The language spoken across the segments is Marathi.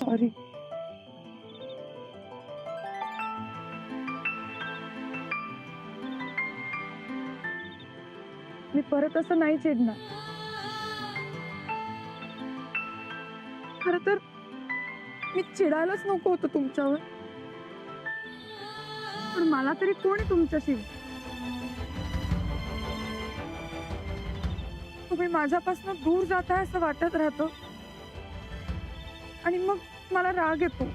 सॉरी. मी परत असं नाही चिडणार. खर तर मी चिडायलाच नको होतं तुमच्यावर, पण मला तरी कोण आहे तुमच्याशी? तुम्ही माझ्यापासून दूर जाताय असं वाटत राहतं आणि मग मला राग येतो.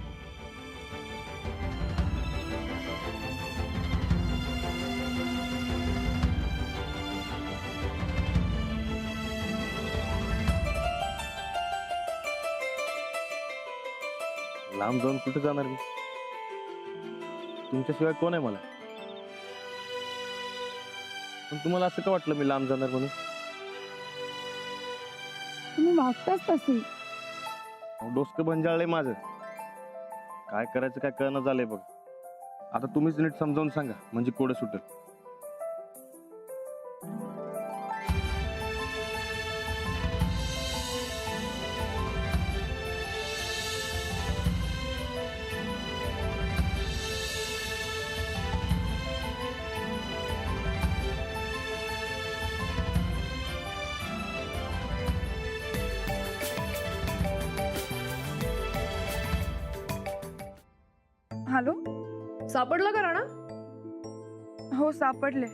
लांब जाऊन कुठे जाणार मी? तुमच्याशिवाय कोण आहे मला? पण तुम्हाला असं का वाटलं मी लांब जाणार म्हणून? तुम्ही वागताच तसे. डोसकं भंजाळलंय माझं. काय करायचं काय कळणं झालंय बघ. आता तुम्हीच नीट समजावून सांगा म्हणजे कोडं सुटेल. हॅलो. सापडला का राणा? हो सापडले.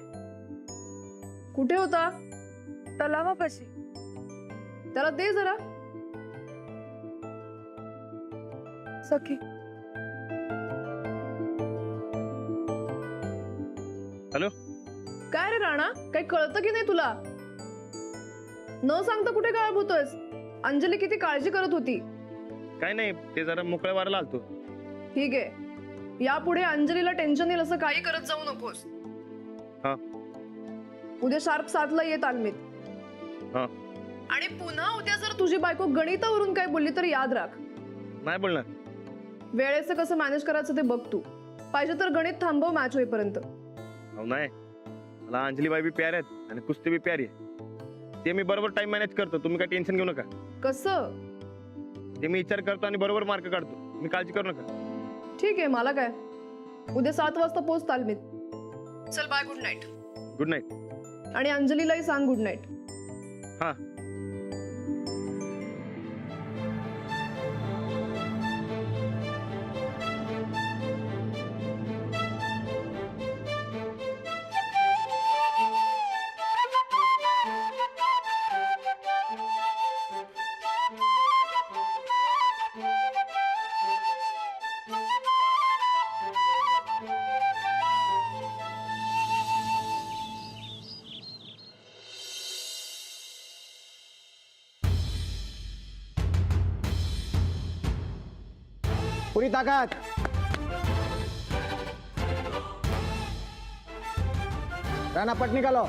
कुठे होता? तलावापाशी. त्याला दे जरा. सखी. हॅलो. काय रे राणा, काही कळतं की नाही तुला? न सांगता कुठे गायब होतोयस? अंजली किती काळजी करत होती. काय नाही, ते जरा मोकळ्या वाराला आलतो. ठीक आहे, यापुढे अंजलीला टेन्शन येईल असं काही करत जाऊ नकोस. हा. उद्या शार्प 7ला ये तालमीत. हा. आणि पुन्हा उद्या जर तुझी बायको गणितावरून काय बोलली तर याद राख. नाही बोलणार. वेळेचं कसं मॅनेज करायचं ते बघ तू. पाहिजे तर गणित थांबव मॅच होईपर्यंत. अहो नाही, मला अंजली बाई बी प्यार आहेत आणि कुस्ती बी प्यारी आहे. ते मी बरोबर टाइम मॅनेज करतो, तुम्ही काय टेन्शन घेऊ नका. कसं? ते मी विचार करतो आणि बरोबर मार्क काढतो, मी काळजी करू नका. ठीक आहे, मला काय. उद्या 7 वाजता पोहोच तालमीत. चल bye, good night. Good night. आणि अंजलीलाही सांग गुड नाईट. हा. पूरी ताकत. राणा पट निकालो.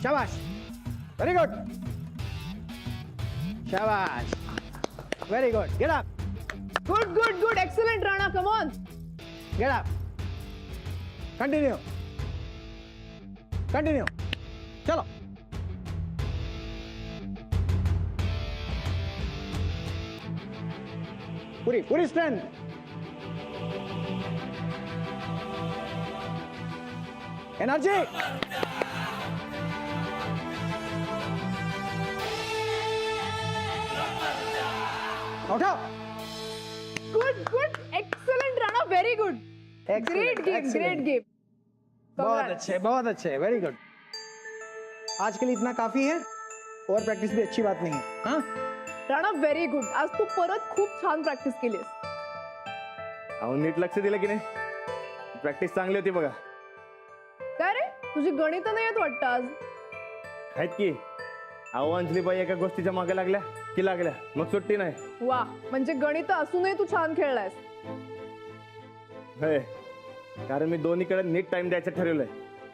शाबाश. Very good. शाबाश. Very good. Get up. Good good good. Excellent Rana, come on. Get up. Continue. Continue. चलो. पूरी पूरी स्ट्रेंथ. एनर्जी. उठो. Good good. Excellent Rana, very good. Great game, great game. बहुत अच्छे, बहुत अच्छे. Very good. आज के लिए इतना काफी है. और प्रैक्टिस भी अच्छी बात नहीं है. हाँ. Rana, very good. आज तू परत खूप छान प्रॅक्टिस केलीस. अहो नीट लक्ष दिलं की नाही? प्रॅक्टिस चांगली होती बघा. काय रे, तुझी गणित नाही येत वाटतं आज. आहेत की. अहो अंजली बाई एका गोष्टीच्या मागे लागल्या की लागल्या, मग सुट्टी नाही. वा, म्हणजे गणित असूनही तू छान खेळलायस. होय, कारण मी दोन्हीकडे नीट टाइम द्यायचं ठरवलंय.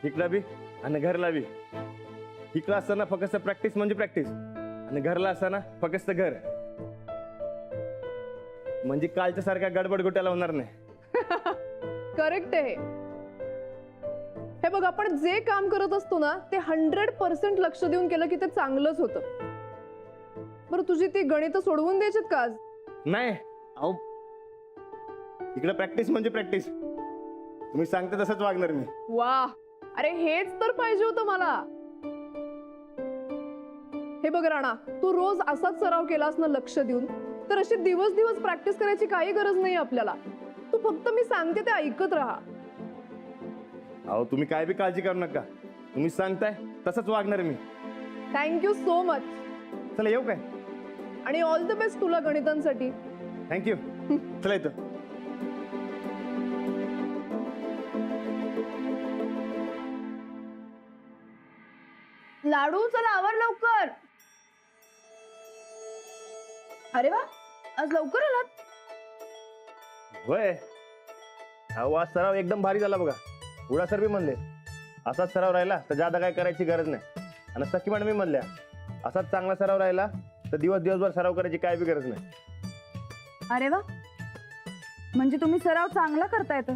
इकडं बी आणि घरला बी. इकडं असताना फक्त प्रॅक्टिस म्हणजे प्रॅक्टिस, आणि घरला असताना फक्त घर. म्हणजे कालच्या सारख्या गडबड गोट्याला होणार नाही. करेक्ट आहे हे बघ आपण जे काम करत असतो ना ते 100% लक्ष देऊन केलं की ते चांगलंच होतं. बरं तुझी ती गणित सोडवून द्यायचीत का आज? नाही अहो इकडे प्रॅक्टिस म्हणजे प्रॅक्टिस. तुम्ही सांगते तसंच वागणार मी. वा अरे हेच तर पाहिजे होतं मला. हे बघ राणा तू रोज असाच सराव केलास ना लक्ष देऊन तर अशी दिवस दिवस प्रॅक्टिस करायची काही गरज नाही आपल्याला. तू फक्त मी सांगते ते ऐकत राहा. अहो तुम्ही काय बी काळजी करू नका. तुम्ही सांगताय तसंच वागणार मी. थँक्यू सो मच चला येऊ काय? आणि ऑल द बेस्ट तुला गणितांसाठी. थँक्यू. चला येतो. लाडू चला आवर लवकर. अरे वा आज लवकर आलात. होय अहो आज सराव एकदम भारी झाला बघा. उडा सर बी म्हणले असाच सराव राहिला तर जादा काय करायची गरज नाही. आणि सखी मॅडम बी म्हणल्या असाच चांगला सराव राहिला तर दिवसभर सराव करायची काय बी गरज नाही. अरे वा म्हणजे तुम्ही सराव चांगला करताय तर.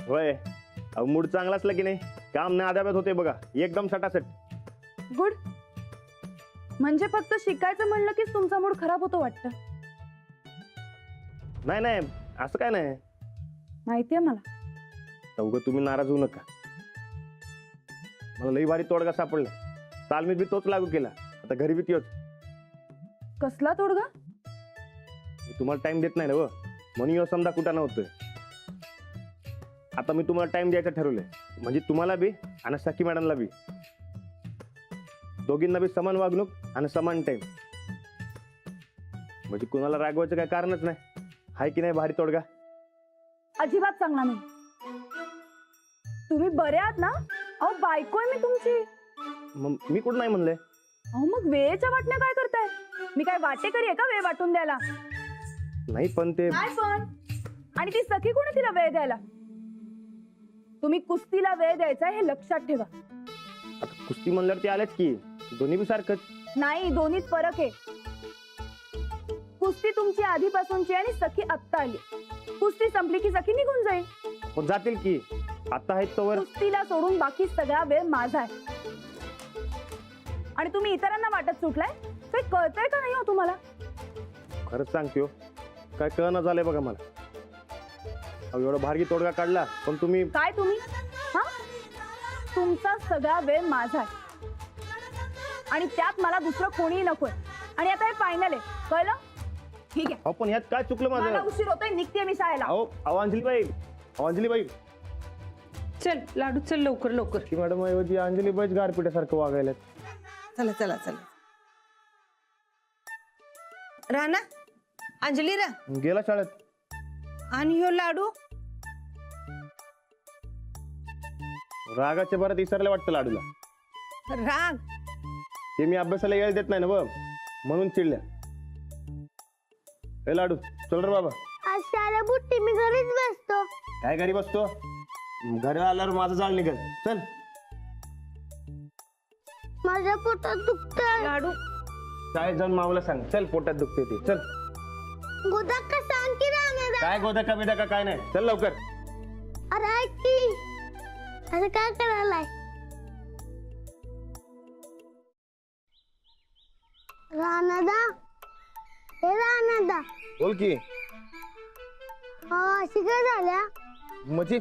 होय अहो मूड चांगला असला की नाही काम नाही आदाब्यात होते बघा एकदम सटासट. गुड. म्हणजे फक्त शिकायचं म्हणलं की तुमचा मूड खराब होतो वाटतं. नाही नाही असं काय नाही. माहितीये मला. उगं तुम्ही नाराज होऊ नका. मला लई भारी तोडगा सापडला. तालमीत बी तोच लागू केला. आता घरी बी तोच. कसला तोडगा? मी तुम्हाला टाइम देत नाही ना व म्हणून यो समजा कुठं नव्हतोय. आता मी तुम्हाला टाइम द्यायचं ठरवलंय म्हणजे तुम्हाला बी आणि सखी मॅडमला बी दोघींना बी समान वागणूक आणि समान टाइम. म्हणजे कुणाला रागवायचं काय कारणच नाही. हाय की नाही भारी तोडगा? अजिबात चांगला नाही. तुम्ही बरे आहात ना? अहो बायको आहे मी तुमची. मग मी कुठं नाही म्हणलंय. अहो मग वेळेच्या वाटण्या काय करताय? मी काय वाटेकरी आहे का वेळ वाटून द्यायला? नाही पण ते काय पण? आणि ती सखी कोण आहे तिला वेळ द्यायला? तुम्ही कुस्तीला वेळ द्यायचा हे लक्षात ठेवा. आता कुस्ती म्हणल्यावर ते आलेच की दोन्ही बी सारखंच. नाही दोन्हीत फरक आहे. कुस्ती तुमची आधीपासूनची आणि सखी आत्ता आली. कुस्ती संपली की सखी निघून जाईल. पण जातील की आता आहेत तोवर. कुस्तीला सोडून बाकी सगळा वेळ माझा आहे. आणि तुम्ही इतरांना वाटत सुटलाय. काही कळतंय का नाही हो तुम्हाला? खरंच सांगतो काय कळना झालंय बघा मला. अहो एवढा भारी तोडगा काढला पण तुम्ही काय तुम्ही हा तुमचा सगळा वेळ माझा आहे आणि त्यात मला दुसरं कोणीही नकोय. आणि आता हे फायनल आहे कळलं? ठीक आहे. अहो पण ह्यात काय चुकलं मला माझं? उशीर होतोय निघते मी शाळेला. अहो अंजलीबाई अंजलीबाई चल लाडू चल लवकर लवकर. की मॅडम ऐवजी अंजलीबाईच गारपिट्यासारखं वागायला. चला चला चला. राणा अंजली रा गेला शाळेत. आणि ह्यो लाडू रागाच्या बरात विसरले वाटतं लाडूला. राग ते मी अभ्यासाला वेळ देत नाही ना बघ म्हणून चिडल्या. हे लाडू चल रे बाबा. आज शाळा बुट्टी मी घरीच बसतो. काय घरी बसतो? घरी आल्यावर माझं जाळ निघल. चल माझ्या पोटात दुखतंय. लाडू शाळेत जाऊन माऊला सांग चल पोटात दुखते ते. चल गोदा का सांग की राहणार. काय गोदका बिदका काय नाही. चल लवकर. अरे ऐक की असं काय करायलाय? राणादा हे राणादा बोल की. अशी काय झाल्या? मची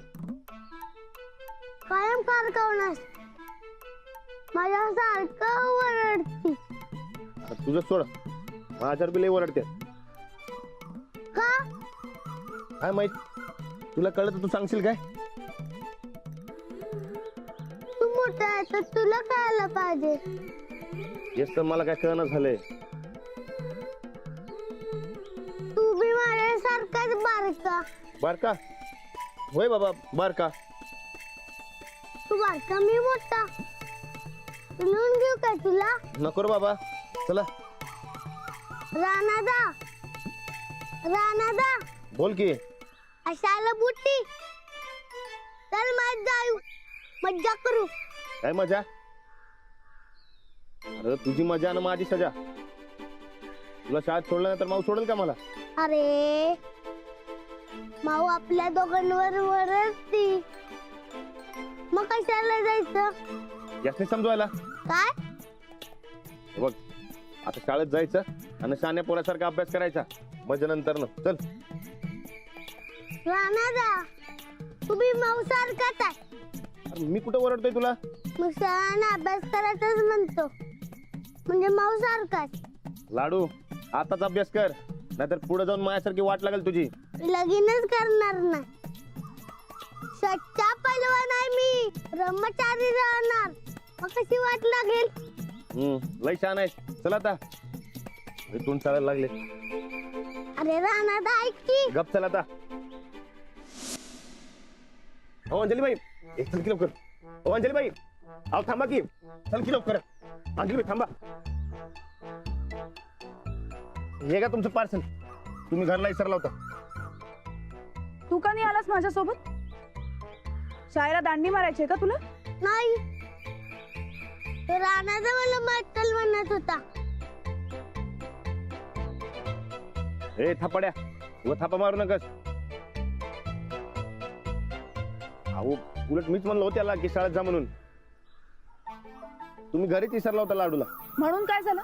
कायम कारकावणार माझ्या सारखं ओरडती तुझं सोड. माझ्यावर बी लई ओरडते. का? काय माहित तुला कळलं तर तू सांगशील काय? तू मोठा आहे तर तुला कळायला पाहिजे. हेच तर मला काय कळणं झालंय. तू बी माझ्यासारखाच बारका. बारका होय बाबा बारका. तू बारका मी मोठा. लिहून घेऊ का तुला? नको रे बाबा. चला राणादा राणादा बोल की. अशाला बुट्टी चल जाऊ मज्जा करू. काय मजा? अरे तुझी मजा ना माझी सजा. तुला शाळेत सोडलं नाही तर माऊ सोडेल का मला? अरे माऊ आपल्या दोघांवर वरडती. मग कशाला जायचं? यासनी समजवायला. काय? हे बघ, आता शाळेत जायचं आणि शहाण्या पोरासारखा अभ्यास करायचा. मजा नंतर न चल. राणा तुम्ही माऊ सारखाच आहे. अरे मी कुठं ओरडतोय तुला? मग शाळांना अभ्यास करायचाच म्हणतो, म्हणजे माऊ सारखाच. लाडू आताच अभ्यास कर, नाहीतर पुढे जाऊन माझ्यासारखी वाट लागेल तुझी. लगीनच करणार नाही. सच्चा पैलवान आहे मी, ब्रह्मचारी राहणार. मग कशी वाट लागेल? लय छान आहे. चल आता तोंड चालायला लागले. अरे राणा ऐक की. गप चल आता. हो अंजलीबाई, एक चल की लवकर. हो अंजलीबाई, अहो थांबा की. चल की लवकर. अंजलीबाई थांबा. हे का तुमचं पार्सल? तुम्ही घरला विसरला होता. तू का नाही आलास माझ्यासोबत? शाळेला दांडी मारायची आहे का तुला? नाही, तो राणाचा मला मटल म्हणत होता. ए थापाड्या, व थापा मारू नकस. अहो उलट मीच म्हणलो होतो त्याला की शाळेत जा म्हणून. तुम्ही घरीच विसरला होता लाडूला. म्हणून काय झालं?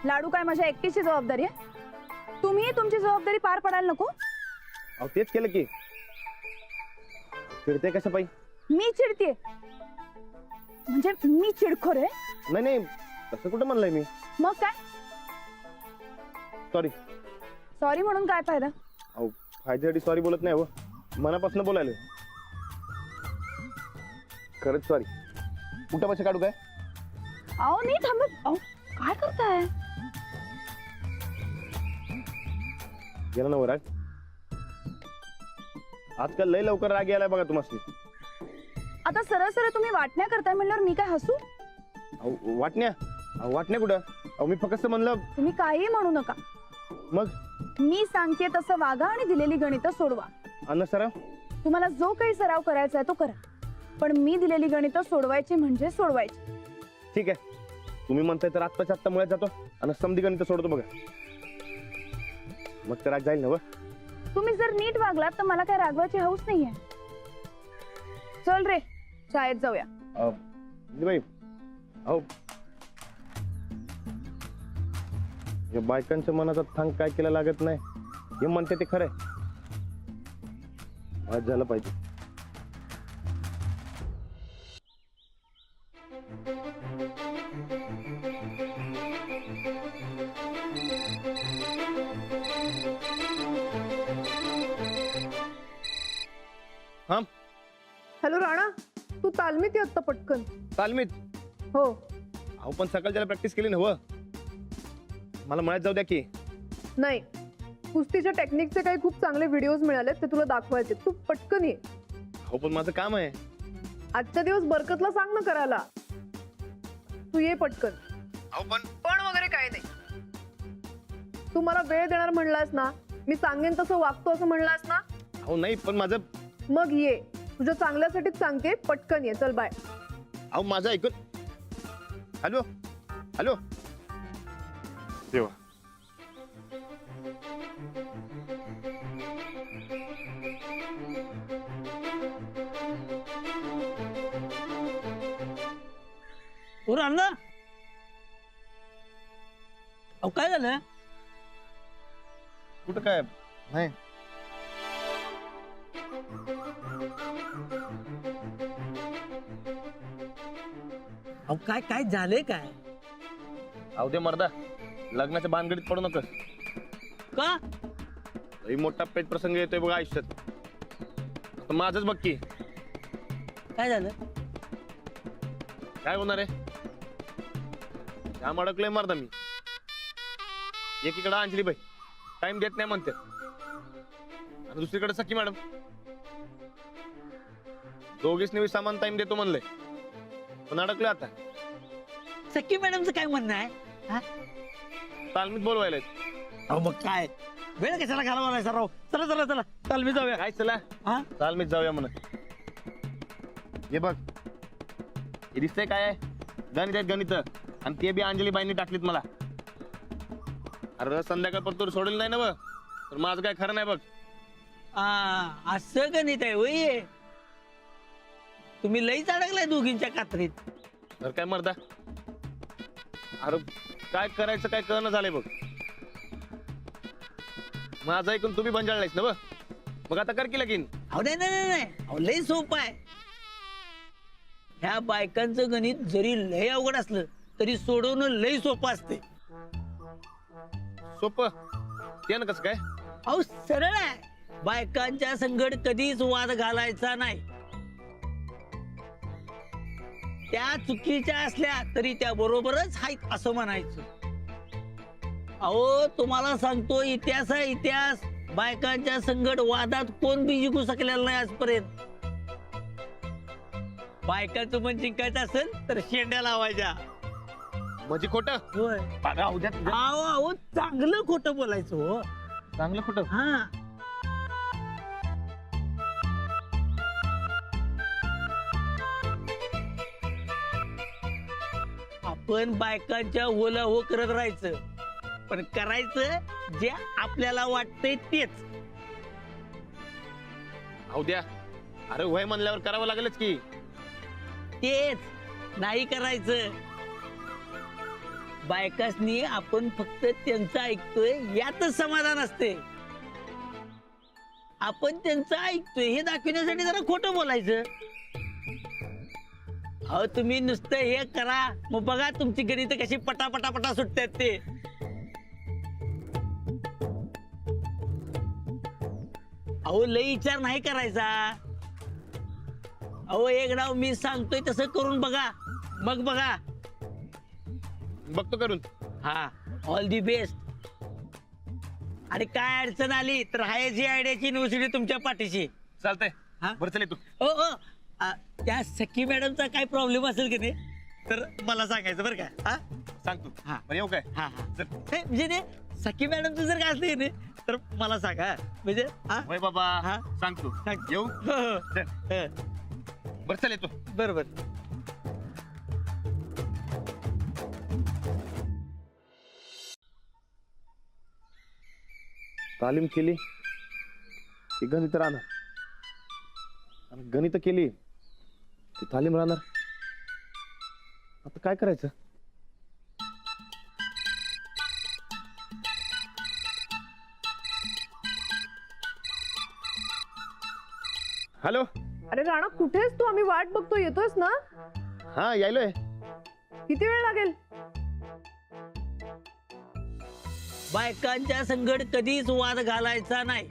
लाडू काय माझ्या एकटीची जबाबदारी आहे? तुम्ही तुमची जबाबदारी पार पडायला नको? अहो तेच केलं की. चिडते कसं पाई? मी चिडतीये म्हणजे मी चिडखोर आहे? नाही नाही, तसं कुठं म्हणलंय मी. मग काय? सॉरी. सॉरी म्हणून काय फायदा? अहो फायद्यासाठी सॉरी बोलत नाही. हो मनापासून बोलायला. खरंच सॉरी. कुठं पैसे काढू काय? अहो नाही थांबत. अहो काय करताय? गेला ना राग. आजकाल लय लवकर राग यायला बघा तुम्हाला. आता सरळ सरळ तुम्ही वाटण्या करताय म्हणल्यावर मी काय हसू? अहो वाटण्या? अहो वाटण्या कुठं? अहो मी फक्त म्हणलं. तुम्ही काही म्हणू नका. मग मी सांगते तसं वागा आणि दिलेली गणितं सोडवा. अन्न सराव. तुम्हाला जो काही सराव करायचा आहे तो करा, पण मी दिलेली गणितं सोडवायची म्हणजे सोडवायची. ठीक आहे, तुम्ही म्हणताय तर आत्ताच्या आत्ता मुळात जातो आणि समधी गणित सोडतो बघा. मग तर राग जाईल ना. व तुम्ही जर नीट वागलात तर मला काय रागवायची हौस नाहीये. चल रे शाळेत जाऊया. बाई अहो या बायकांच्या मनाचा थांग काय केला लागत नाही हे म्हणते ते खरंय. आज झालं पाहिजे. हा हॅलो राणा, तू तालमीत ये आत्ता पटकन. तालमीत? हो. अहो पण सकाळच्याला प्रॅक्टिस केली ना. मला मळ्यात जाऊ द्या की. नाही, कुस्तीच्या टेक्निकचे काही खूप चांगले व्हिडिओज मिळाले, ते तुला दाखवायचे. तू पटकन ये. हो पण माझं काम आहे. आजच्या दिवस बरकतला सांग ना करायला. तू ये पटकन. अहो पण वगैरे काही नाही. तू मला वेळ देणार म्हणलास ना, मी सांगेन तसं वागतो असं म्हणलास ना. अहो नाही पण माझं. मग ये, तुझ्या चांगल्यासाठीच सांगते. पटकन ये. चल बाय. अहो माझं ऐकून. हॅलो हॅलो देवा. ओ अण्णा, अहो काय झालं? कुठं काय नाही. अहो काय काय झालंय काय? अहो दे मर्दा, लग्नाच्या भानगडीत पडू नकोस. का? लई मोठा पेच प्रसंग येतोय बघा आयुष्यात. तर माझंच बघ की. काय झालं? काय होणार आहे? त्याम अडकलोय मर्दा मी. एकीकडे अंजलीबाई टाइम देत नाही म्हणते आणि दुसरीकडे सखी मॅडम. दोघीच सामान टाइम देतो म्हणले पण अडकलोय आता. सख्खी मॅडमचं काय म्हणणं आहे? हा? तालमीत बोलवायला. अहो मग काय वेळ कशाला घालवायचा राव? चला चला चला तालमीत जाऊया. काय चला हा? तालमीत जाऊया म्हणा. हे बघ, हे दिसतंय काय आहे? गणित आहेत गणित, आणि ते बी अंजलीबाईंनी टाकलीत मला. अरे संध्याकाळपर्यंत सोडेल नाही ना. तर माझं काय खरं नाही बघ. असं गणित आहे होय. तुम्ही लईच अडकलाय दोघींच्या कात्रीत. तर काय मर्दा, अरे काय करायचं काय कळणं झालंय बघ. माझं ऐकून तुम्ही बंजाळलायस ना बघ. मग आता कर की लगीन. अहो नाही नाही नाही, नाही अहो लई सोपं आहे. ह्या बायकांचं गणित जरी लय अवघड असलं तरी सोडवणं लई सोपं असते. सोपं ते ना कसं काय? अहो सरळ आहे. बायकांच्या संगड कधीच वाद घालायचा नाही. त्या चुकीच्या असल्या तरी त्या बरोबरच आहेत असं म्हणायचं. अहो तुम्हाला सांगतो, इतिहास आहे इतिहास. बायकांच्या संगड वादात कोण बी जिंकू शकलेला नाही आजपर्यंत. बायकांचं मन जिंकायचं असेल तर शेंड्या लावायच्या. म्हणजे खोटं? होय. अहो अहो चांगलं खोटं बोलायचं हो. चांगलं खोटं? हा. आपण बायकांच्या होला हो करत राहायचं, पण करायचं जे आपल्याला वाटतंय तेच. अहो द्या, अरे वय म्हणल्यावर करावं लागेलच की. तेच नाही करायचं. बायकासनी आपण फक्त त्यांचं ऐकतोय यातच समाधान असते. आपण त्यांचं ऐकतोय हे दाखवण्यासाठी जरा खोटं बोलायचं. अहो तुम्ही नुसतं हे करा, मग बघा तुमची गणित कशी पटापटा सुटतात ते. अहो लई विचार नाही करायचा. अहो एक डाव मी सांगतोय तसं करून बघा, मग बघा. बघतो करून. हा, ऑल दी बेस्ट. आणि काय अडचण आली तर हायची आयडियाची युनिव्हर्सिटी तुमच्या पाठीशी. चालतंय. हा? बरं चल तू. ओ ओ त्या सखी मॅडमचा काय प्रॉब्लेम असेल की नाही तर मला सांगायचं बरं का. हा सांगतो. हा. बरं येऊ काय? हा हा. चल. हे, म्हणजे ते सखी मॅडमचं जर काय असलं की नाही तर मला सांगा. म्हणजे हा वय बाबा हा. सांगतो. सांग. येऊ? हो, हो. चल. हं, बरं चल येतो. बरोबर. तालीम केली की गणित राहणार, आणि गणित केली की तालीम राहणार. आता काय करायचं? हॅलो. अरे राणा कुठेस तू? आम्ही वाट बघतो, येतोयस ना? हा यायलोय. किती वेळ लागेल? बायकांच्या संगड कधीच वाद घालायचा नाही.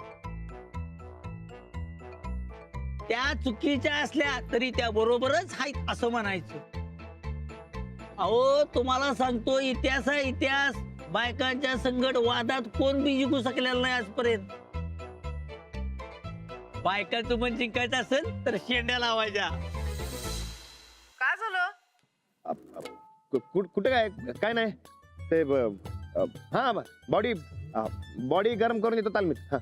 त्या चुकीच्या असल्या तरी त्या बरोबरच आहेत असं म्हणायचं. अहो तुम्हाला सांगतो, इतिहास आहे इतिहास. बायकांच्या संगड वादात कोण बी जिंकू शकलेला नाही आजपर्यंत. बायकांचं मन जिंकायचं असेल तर शेंड्या लावायच्या. काय झालं? कुठे काय काय नाही ते हा बॉडी गरम करून येतो तालमीत. हा.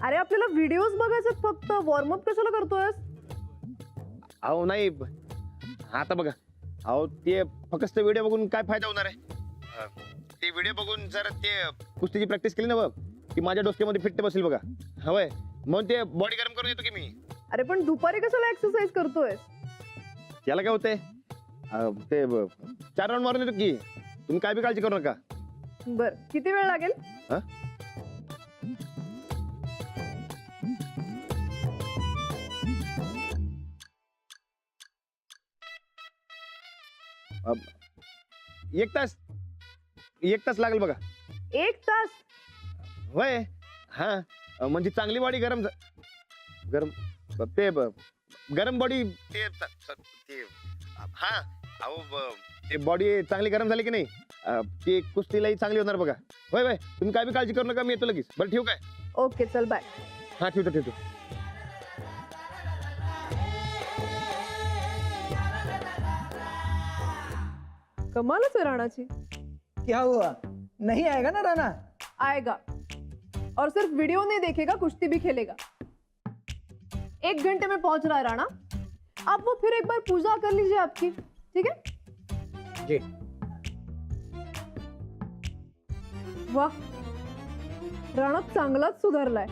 अरे आपल्याला व्हिडिओज बघायचे फक्त, वॉर्मअप कशाला करतोयस? अहो नाही आता बघा. अहो ते फक्त व्हिडिओ बघून काय फायदा होणार आहे? ते व्हिडिओ बघून जर ते कुस्तीची प्रॅक्टिस केली ना बघ की माझ्या डोसक्यामध्ये फिट्ट बसेल बघा. हवंय म्हणून ते बॉडी गरम करून येतो की मी. अरे पण दुपारी कशाला एक्सरसाइज करतोयस? याला काय होतंय? ते 4 राऊंड मारून येतो की. तुम्ही काय बी काळजी करू नका. बर, किती वेळ लागेल? हा? एक तास लागेल बघा. 1 तास? होय. हा म्हणजे चांगली बॉडी गरम गरम बॉडी ते हा. अहो ते बॉडी चांगली गरम झाली की नाही ती कुस्तीलाही चांगली होणार बघा. होय होय तुम्ही काय बी काळजी करू नका, मी येतो लगेच. बरं ठेवू काय? ओके चल बाय. हा ठेवतो. कमालच आहे राणाची. क्या हुआ? नहीं आएगा ना राना? आएगा, और सिर्फ वीडियो नहीं देखेगा, कुश्ती भी खेलेगा. 1 घंटे में पहुंच रहा है राणा. आप वो फिर एक बार पूजा कर लीजिए आपकी, ठीक है? जी. वाह, राणा चांगलाच सुधारलाय.